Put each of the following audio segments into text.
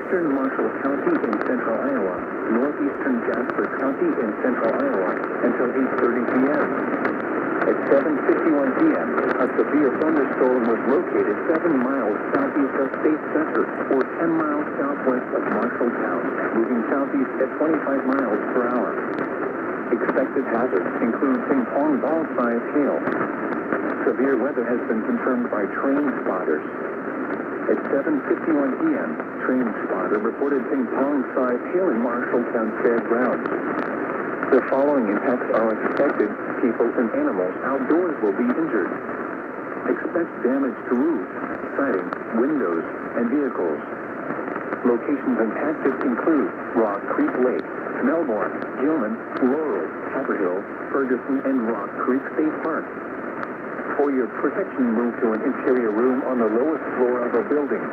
eastern Marshall County in central Iowa, northeastern Jasper County in central Iowa, until 8:30 p.m. At 7:51 p.m., a severe thunderstorm was located 7 miles southeast of State Center, or 10 miles southwest of Marshalltown, moving southeast at 25 miles per hour. Expected hazards include ping-pong ball-sized hail. Severe weather has been confirmed by train spotters. At 7:51 p.m., train spotter reported ping-pong-sized hail in Marshalltown Fairgrounds. The following impacts are expected. People and animals outdoors will be injured. Expect damage to roofs, siding, windows, and vehicles. Locations impacted include Rock Creek Lake, Melbourne, Gilman, Laurel, Haverhill, Ferguson, and Rock Creek State Park. For your protection, move to an interior room on the lowest floor of a building.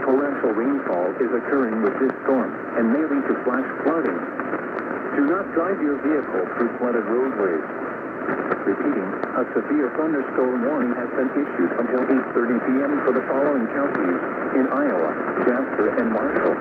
Torrential rainfall is occurring with this storm and may lead to flash flooding. Do not drive your vehicle through flooded roadways. Repeating, a severe thunderstorm warning has been issued until 8:30 p.m. for the following counties in Iowa, Jasper, and Marshall.